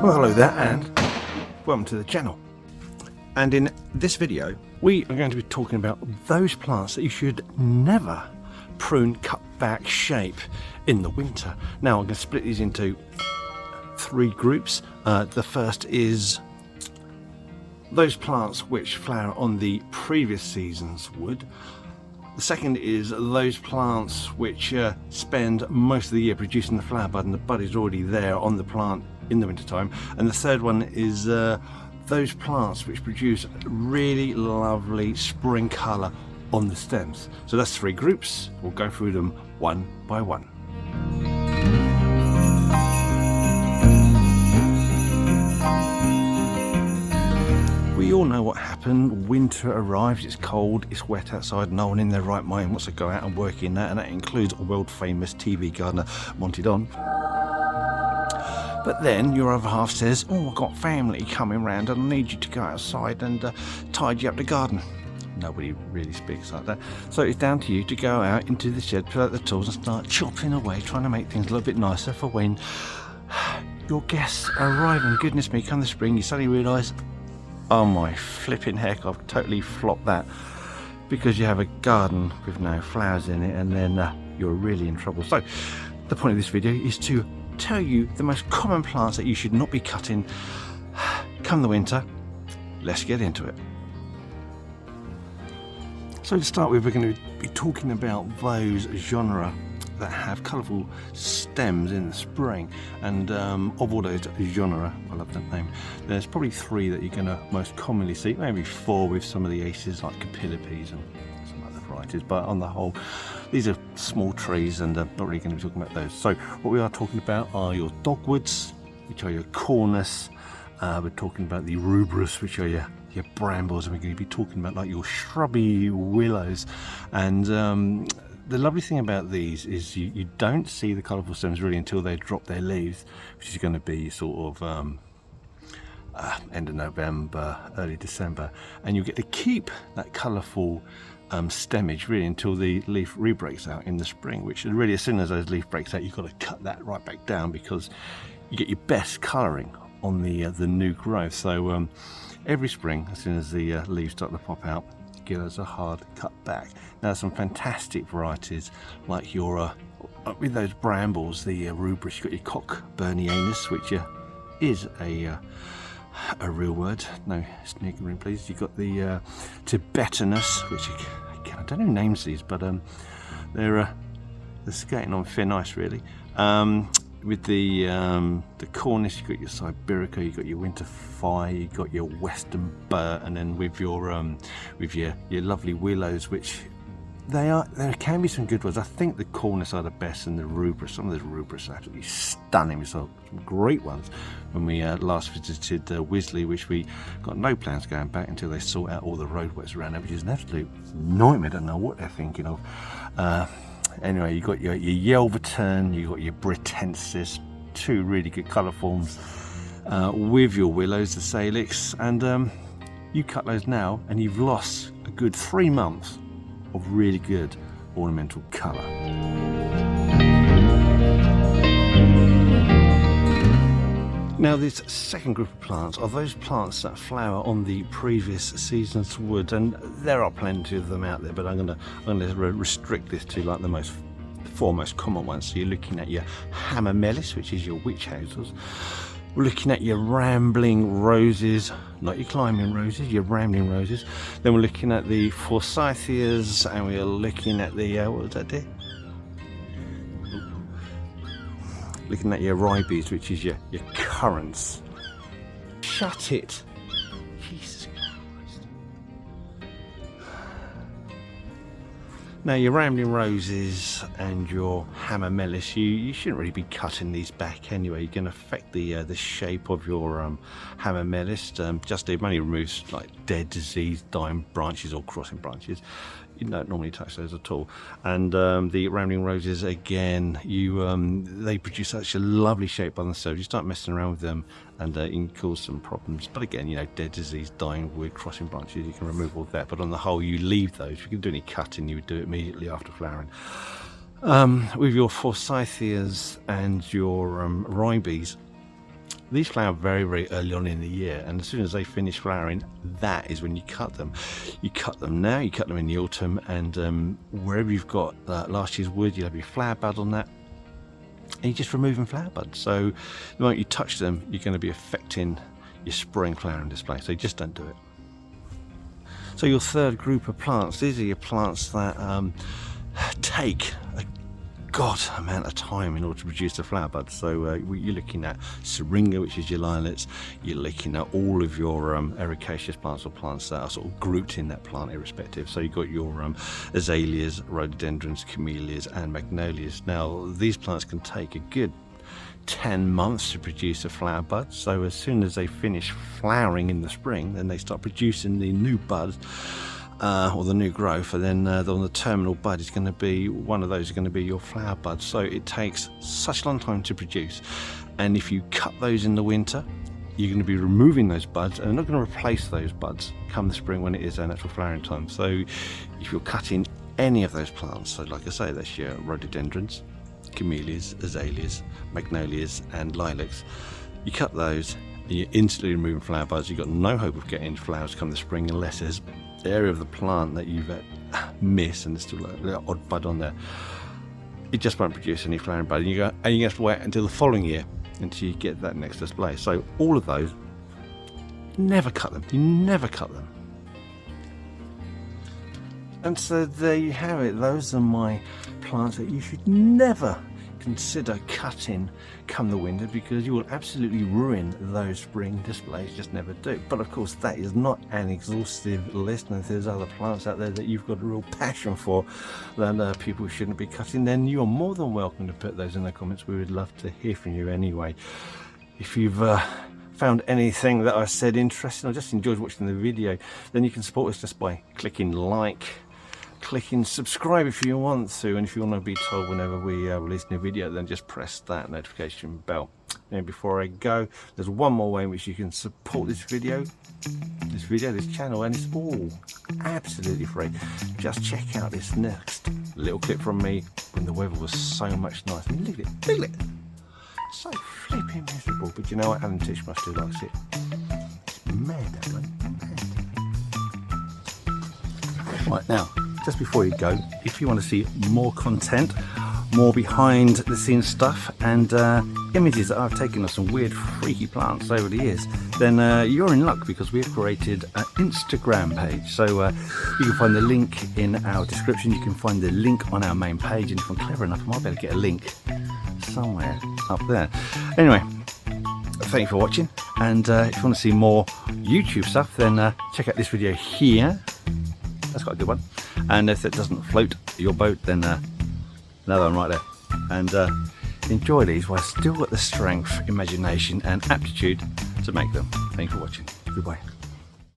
Well, hello there and welcome to the channel. And in this video we are going to be talking about those plants that you should never prune, cut back, shape in the winter. Now I'm going to split these into three groups. The first is those plants which flower on the previous season's wood. The second is those plants which spend most of the year producing the flower bud, and the bud is already there on the plant in the winter time. And the third one is those plants which produce really lovely spring colour on the stems. So that's three groups. We'll go through them one by one. We all know what happened. Winter arrives, it's cold, it's wet outside, no one in their right mind wants to go out and work in that, and that includes a world famous TV gardener, Monty Don. But then your other half says, oh, I've got family coming round and I need you to go outside and tidy up the garden. Nobody really speaks like that. So it's down to you to go out into the shed, pull out the tools and start chopping away, trying to make things a little bit nicer for when your guests arrive. And goodness me, come the spring, you suddenly realise, oh my flipping heck, I've totally flopped that, because you have a garden with no flowers in it, and then you're really in trouble. So the point of this video is to tell you the most common plants that you should not be cutting come the winter. Let's get into it. So to start with, we're going to be talking about those genera that have colourful stems in the spring, and of all those genera, I love that name, there's probably three that you're going to most commonly see, maybe four with some of the aces like capillipes and some other varieties, but on the whole these are small trees and not really going to be talking about those. So what we are talking about are your dogwoods, which are your cornus, we're talking about the rubus, which are your brambles, and we're going to be talking about like your shrubby willows. And the lovely thing about these is you don't see the colourful stems really until they drop their leaves, which is going to be sort of end of November, early December, and you get to keep that colourful stemmage really until the leaf re-breaks out in the spring, which really, as soon as those leaf breaks out, you've got to cut that right back down because you get your best colouring on the new growth. So every spring, as soon as the leaves start to pop out, give us a hard cut back. Now some fantastic varieties like your with those brambles, the rubus, you've got your cockburnianus, which is a real word, no sniggering please. You've got the tibetanus, which again, I don't know who names these, but they're skating on thin ice really. With the cornice, you've got your sibirica, you've got your winter fire, you've got your western bur, and then with your lovely willows, which there can be some good ones. I think the cornice are the best, and the rubus, some of the rubus are absolutely stunning. We saw some great ones when we last visited Wisley, which we got no plans going back until they sort out all the roadways around there, which is an absolute nightmare. I don't know what they're thinking of. Anyway, you've got your Yelverton, you've got your Britensis, two really good colour forms, with your willows, the salix, and you cut those now and you've lost a good 3 months of really good ornamental colour. Now this second group of plants are those plants that flower on the previous season's wood, and there are plenty of them out there, but I'm going to restrict this to like the four most common ones. So you're looking at your hamamelis, which is your witch hazels. We're looking at your rambling roses, not your climbing roses, your rambling roses. Then we're looking at the forsythias, and we're looking at the what was that there? Looking at your ribes, which is your currants. Shut it! Jesus Christ. Now your rambling roses and your hamamelis, you shouldn't really be cutting these back anyway. You're going to affect the shape of your hamamelis. Just it only removes like dead, diseased, dying branches or crossing branches. You don't normally touch those at all. And the rambling roses, again, they produce such a lovely shape by themselves. You start messing around with them and it can cause some problems. But again, you know, dead, disease, dying wood, crossing branches, you can remove all that. But on the whole, you leave those. If you can do any cutting, you would do it immediately after flowering. With your forsythias and your ribes, These flower very, very early on in the year, and as soon as they finish flowering, that is when you cut them. You cut them now, you cut them in the autumn, and wherever you've got last year's wood, you'll have your flower bud on that, and you're just removing flower buds. So the moment you touch them, you're going to be affecting your spring flowering display, so you just don't do it. So your third group of plants, these are your plants that take a god amount of time in order to produce the flower buds. So you're looking at syringa, which is your lilacs. You're looking at all of your ericaceous plants, or plants that are sort of grouped in that plant irrespective. So you've got your azaleas, rhododendrons, camellias and magnolias. Now these plants can take a good 10 months to produce a flower bud. So as soon as they finish flowering in the spring, then they start producing the new buds, or the new growth, and then on the terminal bud is going to be one of those is going to be your flower bud. So it takes such a long time to produce, and if you cut those in the winter, you're going to be removing those buds and not going to replace those buds come the spring when it is their natural flowering time. So if you're cutting any of those plants, so like I say, that's your rhododendrons, camellias, azaleas, magnolias and lilacs, you cut those and you're instantly removing flower buds. You've got no hope of getting flowers come the spring unless there's the area of the plant that you've missed and there's still a little odd bud on there. It just won't produce any flowering bud, and you have to wait until the following year until you get that next display. So all of those, never cut them. You never cut them. And so there you have it. Those are my plants that you should never consider cutting come the winter, because you will absolutely ruin those spring displays. Just never do. But of course, that is not an exhaustive list, and if there's other plants out there that you've got a real passion for that people shouldn't be cutting, then you're more than welcome to put those in the comments. We would love to hear from you anyway. If you've found anything that I said interesting or just enjoyed watching the video, then you can support us just by clicking like, clicking subscribe if you want to, and if you want to be told whenever we release a new video, then just press that notification bell. And before I go, there's one more way in which you can support this channel, and it's all absolutely free. Just check out this next little clip from me when the weather was so much nicer. I mean, look at it, so flipping miserable, but you know what, Alan Titchmarsh still likes it. It's mad, that one, mad. Right, now just before you go, if you want to see more content, more behind the scenes stuff, and images that I've taken of some weird freaky plants over the years, then you're in luck, because we've created an Instagram page. So you can find the link in our description, you can find the link on our main page, and if I'm clever enough I might be able to get a link somewhere up there. Anyway, thank you for watching, and if you want to see more YouTube stuff, then check out this video here. That's quite a good one. And if it doesn't float your boat, then another one right there. And enjoy these while I've still got the strength, imagination and aptitude to make them. Thank you for watching. Goodbye.